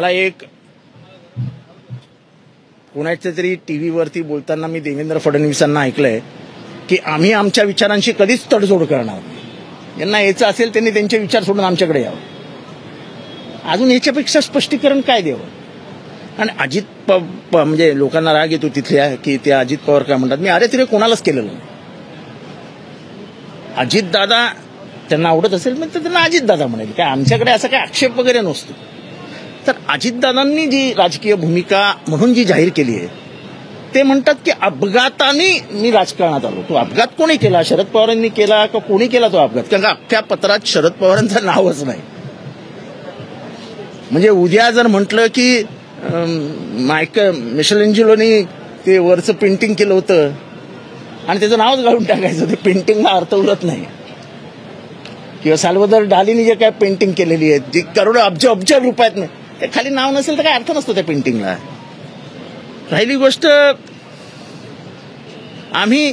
मला एक कोणाच्या तरी टीव्हीवरती बोलताना मी देवेंद्र फडणवीसांना ऐकलंय की आम्ही आमच्या विचारांशी कधीच तडजोड करणार नाही. यांना यायचं असेल त्यांनी त्यांचे विचार सोडून आमच्याकडे यावं. अजून याच्यापेक्षा स्पष्टीकरण काय द्यावं? आणि अजित म्हणजे लोकांना राग येतो तिथल्या की ते अजित पवार काय म्हणतात. मी अरे तिथे कोणालाच केलेलं नाही. अजित दादा त्यांना आवडत असेल मग त्यांना अजित दादा म्हणेल. काय आमच्याकडे असा काय आक्षेप वगैरे नसतो. तर अजितदादांनी जी राजकीय भूमिका म्हणून जी जाहीर केली आहे ते म्हणतात की अपघाताने मी राजकारणात आलो. तो अपघात कोणी केला? शरद पवारांनी केला का कोणी केला तो अपघात? कारण का अख्ख्या पत्रात शरद पवारांचं नावच नाही. म्हणजे उद्या जर म्हटलं की मिशेलेंजेलोनी ते वरचं पेंटिंग केलं होतं आणि त्याचं नावच घालून टाकायचं, ते पेंटिंगला अर्थ उरत नाही. किंवा साल्वादोर डालीने जे काय पेंटिंग केलेली आहे जी करोडो अब्ज रुपयात नाही, ते खाली नाव नसेल तर काय अर्थ नसतो त्या पेंटिंगला. राहिली गोष्ट, आम्ही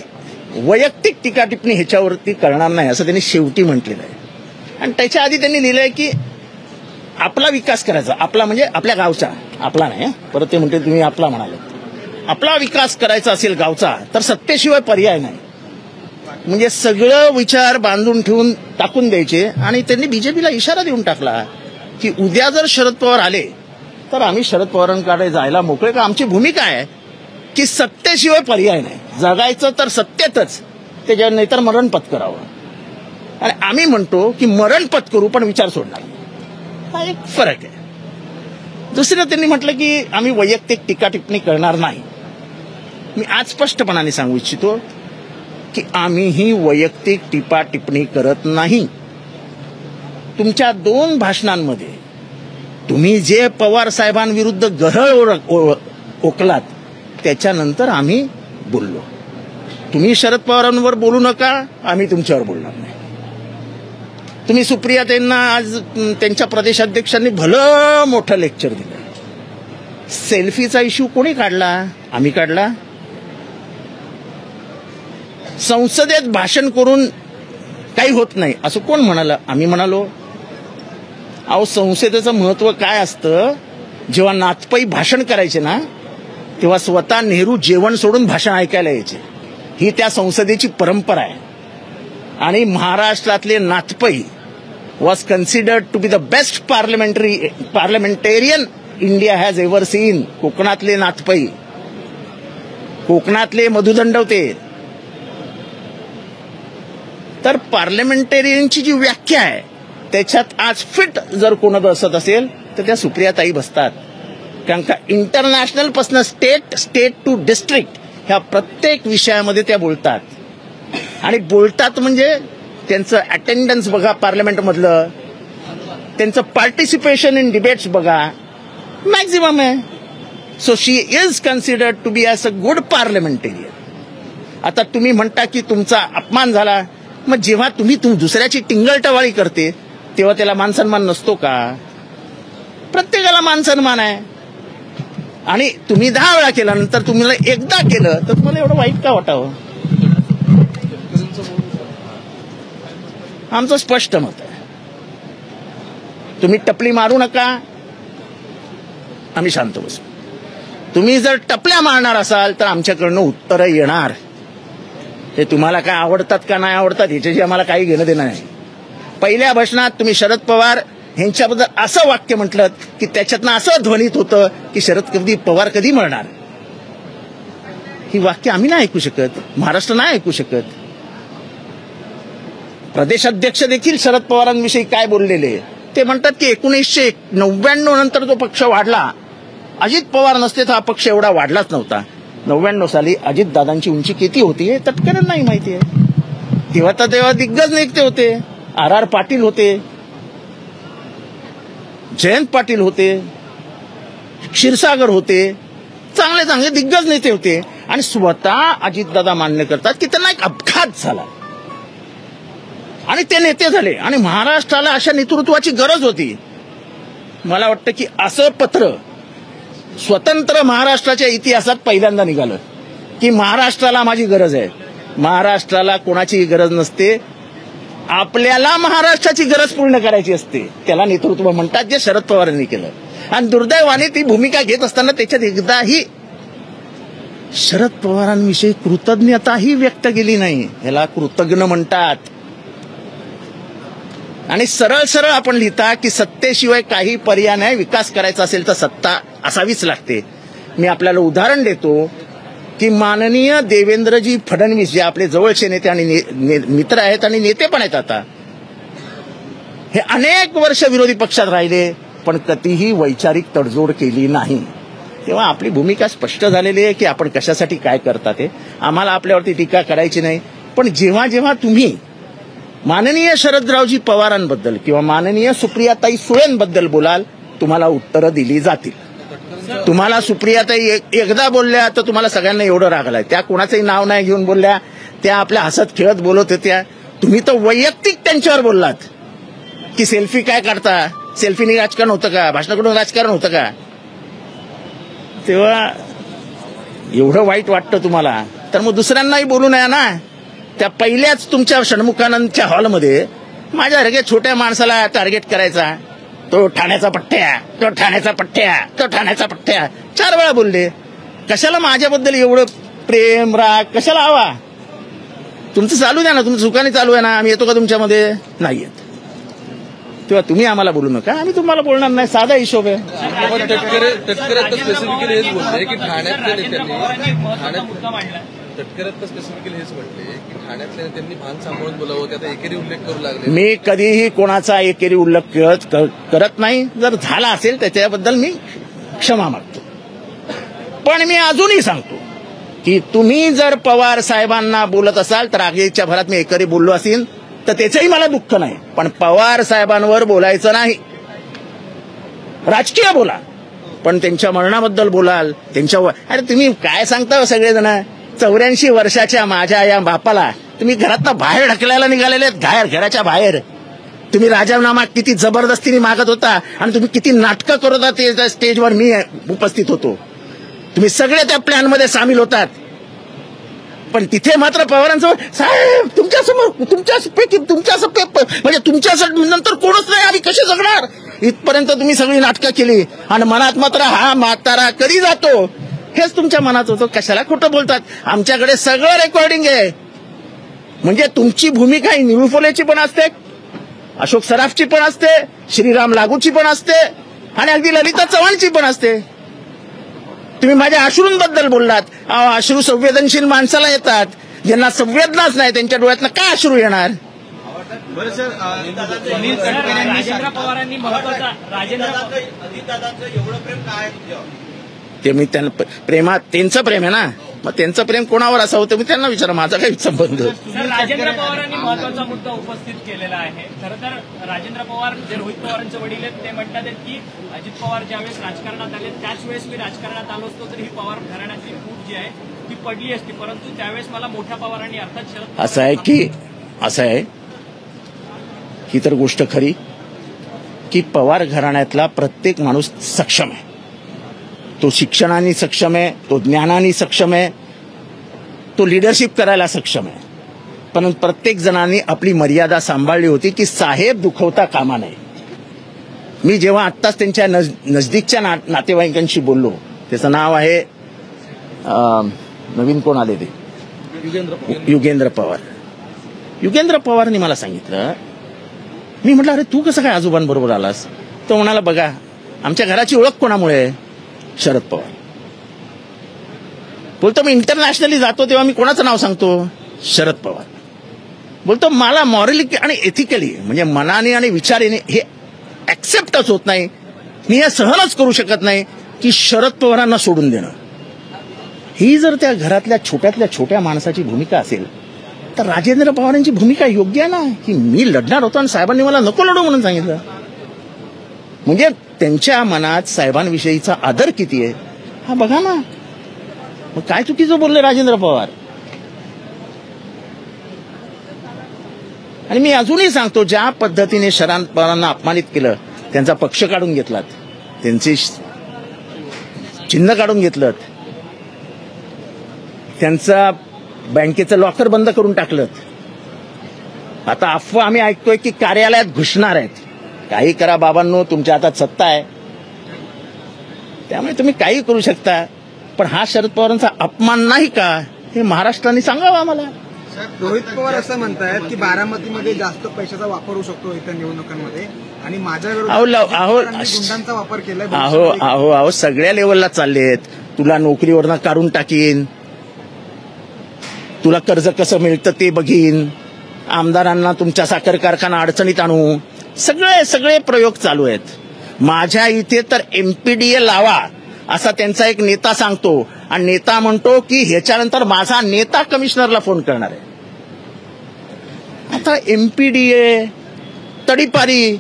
वैयक्तिक टीका टिप्पणी ह्याच्यावरती करणार नाही असं त्यांनी शेवटी म्हटलेलं आहे. आणि त्याच्या आधी त्यांनी लिहिलंय की आपला विकास करायचा. आपला म्हणजे आपल्या गावचा, आपला नाही. परत ते म्हणते तुम्ही आपला म्हणाले. आपला विकास करायचा असेल गावचा तर सत्तेशिवाय पर्याय नाही. म्हणजे सगळं विचार बांधून ठेवून टाकून द्यायचे. आणि त्यांनी बीजेपीला इशारा देऊन टाकला की उद्या जर शरद पवार आले तर आम्ही शरद पवारांकडे जायला मोकळे. का आमची भूमिका आहे की सत्तेशिवाय पर्याय नाही. जगायचं तर सत्तेतच, त्याच्या नाहीतर मरण पत्करावं. आणि आम्ही म्हणतो की मरण पत्करू पण विचार सोडणार. हा एक फरक आहे. दुसरं त्यांनी म्हटलं की आम्ही वैयक्तिक टीका टिप्पणी करणार नाही. मी आज स्पष्टपणाने सांगू इच्छितो की आम्हीही वैयक्तिक टीका टिप्पणी करत नाही. तुमच्या 2 भाषणांमध्ये तुम्ही जे पवार साहेबांविरुद्ध गरळ ओकलात त्याच्यानंतर आम्ही बोललो. तुम्ही शरद पवारांवर बोलू नका, आम्ही तुमच्यावर बोलणार नाही. तुम्ही सुप्रियाताईंना आज त्यांच्या प्रदेशाध्यक्षांनी भलं मोठं लेक्चर दिलं. सेल्फीचा इश्यू कोणी काढला? आम्ही काढला. संसदेत भाषण करून काही होत नाही असं कोण म्हणालं? आम्ही म्हणालो. अहो, संसदेचं महत्व काय असतं? जेव्हा नाथपै भाषण करायचे ना तेव्हा स्वतः नेहरू जेवण सोडून भाषण ऐकायला यायचे. ही त्या संसदेची परंपरा आहे. आणि महाराष्ट्रातले Nath Pai was considered to be the best parliamentarian India has ever seen. कोकणातले नाथपै, कोकणातले मधुदंडवते. तर पार्लमेंटेरियनची जी व्याख्या आहे त्याच्यात आज फिट जर कोण बसत असेल तर त्या सुप्रियाताई बसतात. कारण का इंटरनॅशनल पासून स्टेट टू डिस्ट्रिक्ट ह्या प्रत्येक विषयामध्ये त्या बोलतात. आणि बोलतात म्हणजे त्यांचं अटेंडन्स बघा पार्लमेंटमधलं, त्यांचं पार्टिसिपेशन इन डिबेट्स बघा, मॅक्झिमम आहे. So she is considered to be as a good parliamentarian. आता तुम्ही म्हणता की तुमचा अपमान झाला, मग जेव्हा तुम्ही दुसऱ्याची टिंगलटवाळी करते तेव्हा त्याला मानसन्मान नसतो का? प्रत्येकाला मानसन्मान आहे. आणि तुम्ही 10 वेळा केला, नंतर तुम्हाला एकदा केलं तर तुम्हाला एवढं वाईट का वाटावं? आमचं स्पष्ट मत आहे. तुम्ही टपली मारू नका, आम्ही शांत बसू. तुम्ही जर टपल्या मारणार असाल तर आमच्याकडनं उत्तरं येणार. ते तुम्हाला काय आवडतात का नाही आवडतात ह्याच्याशी आम्हाला काही घेणं देणं नाही. पहिल्या भाषणात तुम्ही शरद पवार यांच्याबद्दल असं वाक्य म्हटलं की त्याच्यातनं असं ध्वनित होतं की शरद पवार कधी मरणार. ही वाक्य आम्ही नाही ऐकू शकत, महाराष्ट्र नाही ऐकू शकत. प्रदेशाध्यक्ष देखील शरद पवारांविषयी काय बोललेले ते म्हणतात की 1999 नंतर जो पक्ष वाढला, अजित पवार नसते तर हा पक्ष एवढा वाढलाच नव्हता. 99 साली अजितदादांची उंची किती होती हे तटकऱ्यांनाही माहिती आहे. तेव्हा दिग्गज नेते होते. RR पाटील होते, जयंत पाटील होते, क्षीरसागर होते, चांगले दिग्गज नेते होते. आणि स्वतः अजितदादा मान्य करतात की त्यांना एक अपघात झाला आणि ते नेते झाले. आणि महाराष्ट्राला अशा नेतृत्वाची गरज होती. मला वाटतं की असं पत्र स्वतंत्र महाराष्ट्राच्या इतिहासात पहिल्यांदा निघालं की महाराष्ट्राला माझी गरज आहे. महाराष्ट्राला कोणाची गरज नसते, आपल्याला महाराष्ट्राची गरज पूर्ण करायची असते. त्याला नेतृत्व म्हणतात, जे शरद पवारांनी केलं. आणि दुर्दैवाने ती भूमिका घेत असताना त्याच्यात एकदाही शरद पवारांविषयी कृतज्ञताही व्यक्त केली नाही. ह्याला कृतज्ञ म्हणतात. आणि सरळ सरळ आपण लिहिता की सत्तेशिवाय काही पर्याय नाही, विकास करायचा असेल तर सत्ता असावीच लागते. मी आपल्याला उदाहरण देतो की माननीय देवेंद्रजी फडणवीस जे आपले जवळचे नेते आणि मित्र आहेत आणि नेते पण आहेत आता, हे अनेक वर्ष विरोधी पक्षात राहिले पण कधीही वैचारिक तडजोड केली नाही. तेव्हा आपली भूमिका स्पष्ट झालेली आहे की आपण कशासाठी काय करता ते. आम्हाला आपल्यावरती टीका करायची नाही. पण जेव्हा जेव्हा तुम्ही माननीय शरदरावजी पवारांबद्दल किंवा माननीय सुप्रियाताई सुळेंबद्दल बोलाल, तुम्हाला उत्तरं दिली जातील. तुम्हाला सुप्रियाताई एकदा बोलल्या तर तुम्हाला सगळ्यांना एवढं राग आलाय. त्या कोणाचंही नाव नाही घेऊन बोलल्या, त्या आपल्या हसत खेळत बोलत होत्या. तुम्ही तर वैयक्तिक त्यांच्यावर बोललात की सेल्फी काय काढता, सेल्फीने राजकारण होतं का, भाषणाकडून राजकारण होतं का. तेव्हा एवढं वाईट वाटतं तुम्हाला तर मग दुसऱ्यांनाही बोलू नये ना. त्या पहिल्याच तुमच्या षण्मुखानंदच्या हॉलमध्ये माझ्यासारख्या छोट्या माणसाला टार्गेट करायचा, तो ठाण्याचा पठ्ठ्या, तो ठाण्याचा पठ्ठ्या, तो ठाण्याचा पठ्ठ्या 4 वेळा बोलले. कशाला माझ्याबद्दल एवढं प्रेम राग कशाला हवा. तुमचं चालू द्या ना, तुमचं सुखाने चालू आहे ना. आम्ही येतो का तुमच्यामध्ये, नाही येत. तेव्हा तुम्ही आम्हाला बोलू नका, आम्ही तुम्हाला बोलणार नाही. साधा हिशोब आहे. तटकरे आता स्पेसिफिकली हेच बोलले की ठाण्यातल्या नेत्यांनी स्पेसिफिकली हेच म्हटले की ठाण्यातल्या नेत्यांनी भान सांभाळून बोलावं, त्याचा एकेरी उल्लेख करू लागले. मी कधीही कोणाचा एकेरी उल्लेख करत नाही. जर झाला असेल त्याच्याबद्दल मी क्षमा मागतो. पण मी अजूनही सांगतो की तुम्ही जर पवार साहेबांना बोलत असाल तर आगीच्या भरात मी एकेरी बोललो असेल तर त्याचंही मला दुःख नाही. पण पवार साहेबांवर बोलायचं नाही. राजकीय बोला पण त्यांच्या मरणाबद्दल बोलाल. अरे तुम्ही काय सांगता सगळेजण. 84 वर्षाच्या माझ्या या बापाला तुम्ही घरातनं बाहेर ढकलायला निघालेले आहेत. घराच्या बाहेर तुम्ही राजीनामा किती जबरदस्तीने मागत होता आणि तुम्ही किती नाटकं करत होता. ते स्टेजवर मी उपस्थित होतो. तुम्ही सगळे त्या प्लॅनमध्ये सामील होतात. पण तिथे मात्र पवारांसमोर साहेब तुमच्यासमोर म्हणजे तुमच्यासाठी नंतर कोणच नाही, आम्ही कसे जगणार, इथपर्यंत तुम्ही सगळी नाटकं केली. आणि मनात मात्र हा म्हातारा कधी जातो हेच तुमच्या मनात होतं. कशाला खोटं बोलतात. आमच्याकडे सगळं रेकॉर्डिंग आहे. म्हणजे तुमची भूमिका ही निळूफोलेची पण असते, अशोक सराफची पण असते, श्रीराम लागूची पण असते आणि अगदी ललिता चव्हाणची पण असते. तुम्ही माझ्या अश्रूंबद्दल बोललात. अश्रू संवेदनशील माणसाला येतात. ज्यांना संवेदनाच नाही त्यांच्या डोळ्यातनं काय अश्रू येणार. बरं सर, राजेंद्र पवारांनी महत्वाचा अजितदादांचं एवढं प्रेम काय ते मी त्यांना प्रेमात त्यांचं प्रेम आहे ना, मग त्यांचं प्रेम कोणावर असावं ते मी त्यांना विचारा. माझा काही संबंध. राजेंद्र पवारांनी महत्वाचा मुद्दा उपस्थित केलेला आहे. खरं तर राजेंद्र पवार जे रोहित पवारांचे वडील आहेत ते म्हणतात की अजित पवार ज्यावेळेस राजकारणात आले त्याच वेळेस मी राजकारणात आलो असतो तर ही पवार घराण्याची फूट जी आहे ती पडली असती. परंतु त्यावेळेस मला मोठ्या पवारांनी अर्थात शरद असं आहे ही तर गोष्ट खरी की पवार घराण्यातला प्रत्येक माणूस सक्षम आहे. तो शिक्षणाने सक्षम आहे, तो ज्ञानाने सक्षम आहे, तो लिडरशिप करायला सक्षम आहे. पण प्रत्येक जणांनी आपली मर्यादा सांभाळली होती की साहेब दुखवता कामा नये. मी जेव्हा आत्ताच त्यांच्या नजदीकच्या नातेवाईकांशी बोललो, त्याचं नाव आहे नवीन कोण आले ते युगेंद्र पवार. युगेंद्र पवारनी मला सांगितलं, मी म्हटलं अरे तू कसं काय आजोबांबरोबर आलास. तो म्हणाला बघा आमच्या घराची ओळख कोणामुळे, शरद पवार. बोलतो मी इंटरनॅशनली जातो तेव्हा मी कोणाचं नाव सांगतो, शरद पवार. बोलतो मला मॉरली आणि एथिकली म्हणजे मनाने आणि विचाराने हे ऍक्सेप्टच होत नाही. मी हे सहनच करू शकत नाही की शरद पवारांना सोडून देणं. ही जर त्या घरातल्या छोट्यातल्या छोट्या माणसाची भूमिका असेल तर राजेंद्र पवारांची भूमिका योग्य आहे ना, की मी लढणार होतो आणि साहेबांनी मला नको लढू म्हणून सांगितलं. म्हणजे त्यांच्या मनात साहेबांविषयीचा आदर किती आहे हा बघा ना. मग काय चुकीचं बोलले राजेंद्र पवार. आणि मी अजूनही सांगतो, ज्या पद्धतीने शरद पवारांना अपमानित केलं, त्यांचा पक्ष काढून घेतलात, त्यांचे चिन्ह काढून घेतलं, त्यांचा बँकेचं लॉकर बंद करून टाकलं. आता अफवा आम्ही ऐकतोय की कार्यालयात घुसणार आहेत. काही करा बाबांनो, तुमच्या हातात सत्ता आहे. त्यामुळे तुम्ही काही करू शकता, पण हा शरद पवारांचा अपमान नाही का हे महाराष्ट्राने सांगावं आम्हाला. रोहित पवार असं म्हणतायत की बारामतीमध्ये जास्त पैशाचा वापर होऊ शकतो इतर निवडणुकांमध्ये आणि माझ्या गुंडांचा वापर केलाय. अहो सगळ्या लेवलला चाललेत. तुला नोकरीवरनं काढून टाकीन, तुला कर्ज कसं मिळतं ते बघीन, आमदारांना तुमच्या साखर कारखाना अडचणीत आणू, सगळे प्रयोग चालू आहेत. माझ्या इथे तर MPDA लावा असा त्यांचा एक नेता सांगतो आणि नेता म्हणतो की ह्याच्यानंतर माझा नेता कमिशनरला फोन करणार आहे. आता MPDA तडीपारी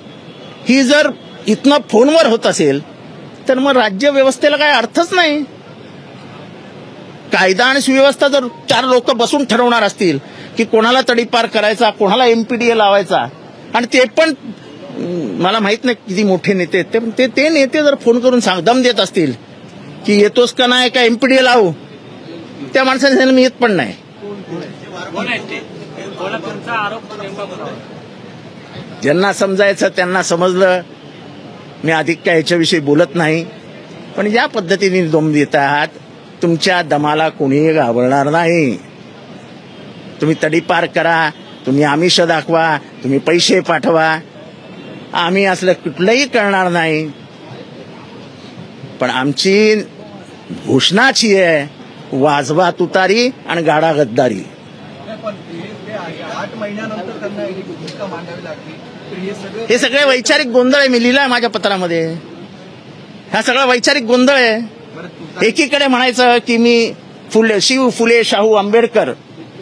ही जर इथनं फोनवर होत असेल तर मग राज्य व्यवस्थेला काय अर्थच नाही. कायदा आणि सुव्यवस्था जर 4 लोक बसून ठरवणार असतील की कोणाला तडीपार करायचा, कोणाला MPDA लावायचा, आणि ते पण मला माहित नाही किती मोठे नेते आहेत ते नेते जर फोन करून दम देत असतील की येतोस का नाही का MPDA लावू, त्या माणसाने सांगितलं मी येत पण नाही. ज्यांना समजायचं त्यांना समजलं. मी अधिक काय याच्याविषयी बोलत नाही, पण ज्या पद्धतीने दम देत आहात तुमच्या दमाला कोणीही घाबरणार नाही. तुम्ही तडीपार करा, तुम्ही आमिष दाखवा, तुम्ही पैसे पाठवा, आम्ही असलं कुठलंही करणार नाही. पण आमची घोषणाची आहे, वाजवा तुतारी आणि गाडा गद्दारी. 8 महिन्यानंतर त्यांना एक भूमिका मांडावी लागली. हे सगळे वैचारिक गोंधळ आहे. मी लिहिलाय माझ्या पत्रामध्ये. हा सगळा वैचारिक गोंधळ आहे. एकीकडे म्हणायचं की मी शिव फुले शाहू आंबेडकर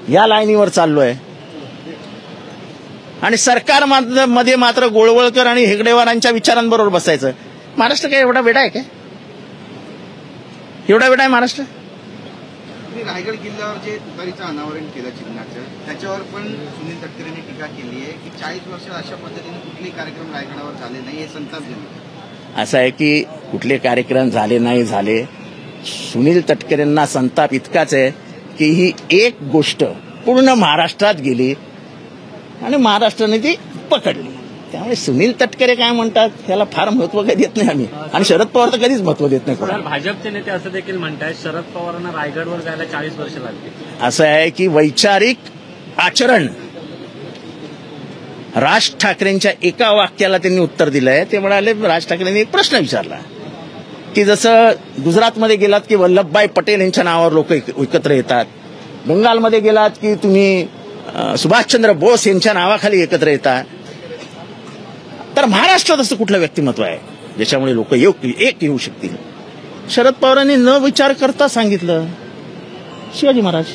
या लाईनीवर चाललोय आणि सरकार मध्ये मात्र गोळवळकर आणि हेगडेवारांच्या विचारांबरोबर बसायचं. महाराष्ट्र काय एवढा वेडा आहे काय? एवढा वेडा आहे महाराष्ट्र? रायगड किल्ल्यावर जे तुतारीचं अनावरण केलं चिन्हाचं, त्याच्यावर पण सुनील तटकरेंनी टीका केली आहे की 40 वर्ष अशा पद्धतीने कुठलेही कार्यक्रम रायगडावर झाले नाही, हे संतापजनक. असं आहे की कुठले कार्यक्रम झाले नाही झाले, सुनील तटकरेंना संताप इतकाच आहे की ही एक गोष्ट पूर्ण महाराष्ट्रात गेली आणि महाराष्ट्राने ती पकडली. त्यामुळे सुनील तटकरे काय म्हणतात त्याला फार महत्व काही देत नाही आम्ही, आणि शरद पवार तर कधीच महत्व देत नाही. भाजपचे नेते असं देखील म्हणतात शरद पवारांना रायगडवर जायला 40 वर्ष लागली. असं आहे की वैचारिक आचरण, राज ठाकरेंच्या एका वाक्याला त्यांनी उत्तर दिलंय. ते म्हणाले, राज ठाकरेंनी एक प्रश्न विचारला की जसं गुजरातमध्ये गेलात की वल्लभभाई पटेल यांच्या नावावर लोक एकत्र येतात, बंगालमध्ये गेलात की तुम्ही सुभाषचंद्र बोस यांच्या नावाखाली एकत्र येतात, तर महाराष्ट्रात असं कुठलं व्यक्तिमत्व आहे ज्याच्यामुळे लोक एक येऊ शकतील? शरद पवारांनी न विचार करता सांगितलं शिवाजी महाराज.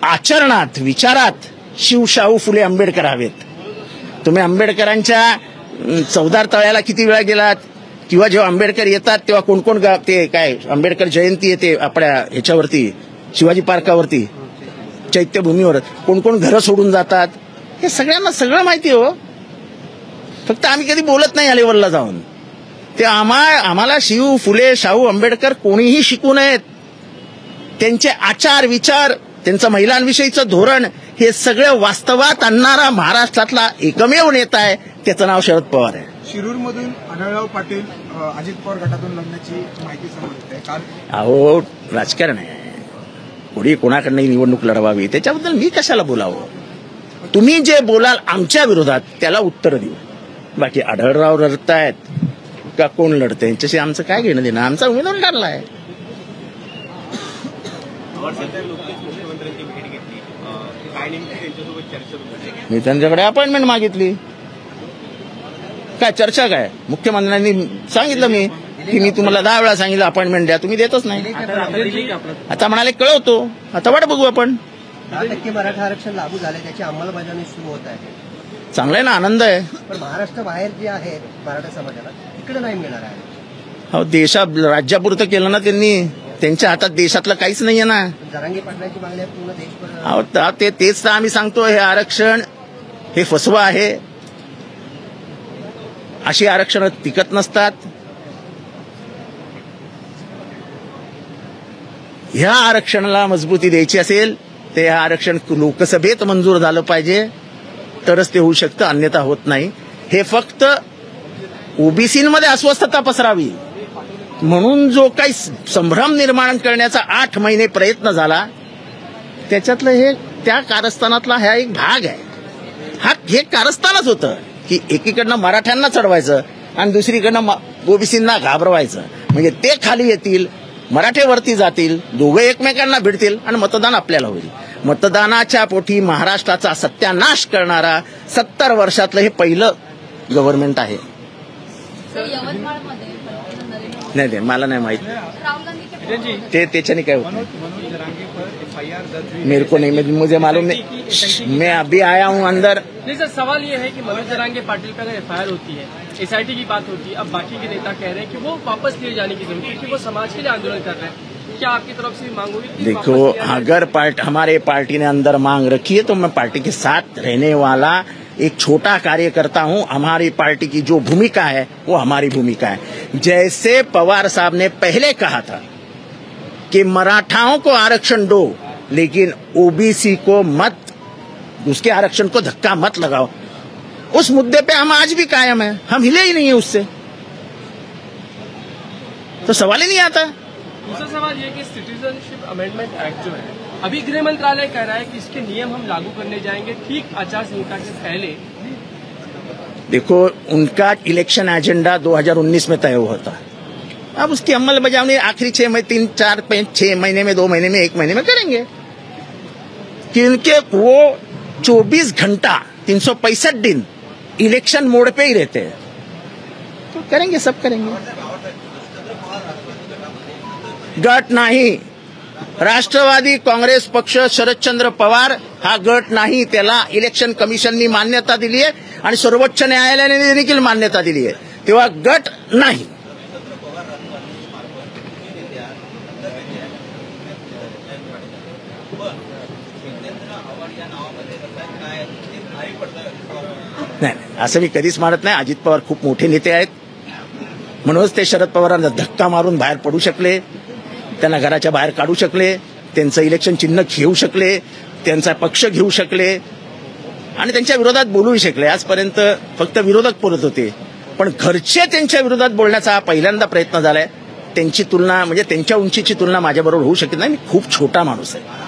आचरणात विचारात शिवशाहू फुले आंबेडकर हवेत. तुम्ही आंबेडकरांच्या चौदार तळ्याला किती वेळा गेलात, किंवा जेव्हा आंबेडकर येतात तेव्हा कोण कोण ते काय आंबेडकर जयंती येते आपल्या ह्याच्यावरती शिवाजी पार्कावरती चैत्यभूमीवर कोण कोण घरं सोडून जातात, हे सगळ्यांना सगळं माहिती हो. फक्त आम्ही कधी बोलत नाही या लेवलला जाऊन. ते आम्हाला शिव फुले शाहू आंबेडकर कोणीही शिकू नयेत. त्यांचे आचार विचार, त्यांचं महिलांविषयीचं धोरण, हे सगळं वास्तवात आणणारा महाराष्ट्रातला एकमेव नेता आहे, त्याचं नाव शरद पवार आहे. शिरूरमधून आढळराव पाटील अजित पवार गटातून लढण्याची माहिती समजते काल. अहो राजकारण आहे, कोणी कोणाकडनं निवडणूक लढवावी त्याच्याबद्दल मी कशाला बोलावं? तुम्ही जे बोलाल आमच्या विरोधात त्याला उत्तर देऊ. बाकी आढळराव लढतायत का कोण लढतंय यांच्याशी आमचं काय घेणं देणं? आमचा उमेदवार ठरलाय. मी त्यांच्याकडे अपॉइंटमेंट मागितली. काय चर्चा काय? मुख्यमंत्र्यांनी सांगितलं मी की मी तुम्हाला 10 वेळा सांगितलं अपॉइंटमेंट द्या, तुम्ही देतच नाही. आता म्हणाले कळवतो, आता वाट बघू आपण. 10% मराठा आरक्षण लागू झाले, त्याची अंमलबजावणी सुरू होत आहे. चांगलं आहे ना, आनंद आहे. पण महाराष्ट्र बाहेर जे आहेत मराठा समाजाला तिकडे नाही मिळणार आहे. हो, राज्यापुरतं केलं ना त्यांनी, त्यांच्या हातात देशातलं काहीच नाहीये ना. जरांगे पाटलांची मागणी पूर्ण देशभर. तेच तर आम्ही सांगतो, हे आरक्षण हे फसवा आहे. अशी आरक्षण टिकत नसतात. ह्या आरक्षणाला मजबूती द्यायची असेल ते आरक्षण लोकसभेत मंजूर झालं पाहिजे, तरच ते होऊ शकतं, अन्यथा होत नाही. हे फक्त ओबीसीमध्ये अस्वस्थता पसरावी म्हणून जो काही संभ्रम निर्माण करण्याचा 8 महिने प्रयत्न झाला, त्याच्यातलं हे त्या कारस्थानातला हा एक भाग आहे. हे कारस्थानच होतं की एकीकडनं मराठ्यांना चढवायचं आणि दुसरीकडनं ओबीसींना घाबरवायचं. म्हणजे ते खाली येतील, मराठे वरती जातील, दोघे एकमेकांना भिडतील आणि मतदान आपल्याला होईल. मतदानाच्या पोटी महाराष्ट्राचा सत्यानाश करणारा 70 वर्षातलं हे पहिलं गव्हर्नमेंट आहे. नाही मला नाही माहित, ते त्याच्याने काय होत मेरे को नहीं, मुझे मालूम नहीं, मैं अभी आया हूँ अंदर. नहीं सर, सवाल ये है कि मनोज जरांगे पाटिल पर अगर FIR होती है, SIT की बात होती है, अब बाकी के नेता कह रहे हैं कि वो वापस लिए जाने की जरूरत है क्योंकि वो समाज के लिए आंदोलन कर रहे हैं. क्या आपकी तरफ से मांग होगी? देखो, अगर हमारे पार्टी ने अंदर मांग रखी है तो मैं पार्टी के साथ रहने वाला एक छोटा कार्यकर्ता हूं. हमारी पार्टी की जो भूमिका है वो हमारी भूमिका है. जैसे पवार साहब ने पहले कहा था कि मराठाओं को आरक्षण दो लेकिन ओबीसी को मत, उसके आरक्षण को धक्का मत लगाओ, उस मुद्दे पे हम आज भी कायम हैं. हम हिले ही नहीं है उससे, तो सवाल ही नहीं आता. दूसरा सवाल ये कि सिटीजनशिप अमेंडमेंट एक्ट जो है, अभी गृह मंत्रालय कह रहा है कि इसके नियम हम लागू करने जाएंगे ठीक आचार संहिता के पहले. देखो, उनका इलेक्शन एजेंडा 2019 में तय हुआ था. अब उसकी अमलबजावनी आखिरी 6 महीने, 3, 4, 5, 6 महीने में, 2 महीने में, 1 महीने में करेंगे. क्योंकि वो 24 घंटा 365 दिन इलेक्शन मोड पे ही रहते हैं, तो करेंगे, सब करेंगे. गट नाही, राष्ट्रवादी काँग्रेस पक्ष, शरदचंद्र पवार हा गट नाही. त्याला इलेक्शन कमिशननी मान्यता दिली आहे आणि सर्वोच्च न्यायालयाने देखील मान्यता दिली आहे, तेव्हा गट नाही. नाही, असं मी कधीच मानत नाही. अजित पवार खूप मोठे नेते आहेत, म्हणूनच ते शरद पवारांना धक्का मारून बाहेर पडू शकले, त्यांना घराच्या बाहेर काढू शकले, त्यांचं इलेक्शन चिन्ह घेऊ शकले, त्यांचा पक्ष घेऊ शकले आणि त्यांच्या विरोधात बोलूही शकले. आजपर्यंत फक्त विरोधक बोलत होते, पण घरचे त्यांच्या विरोधात बोलण्याचा हा पहिल्यांदा प्रयत्न झालाय. त्यांची तुलना, म्हणजे त्यांच्या उंचीची तुलना माझ्याबरोबर होऊ शकत नाही. मी खूप छोटा माणूस आहे.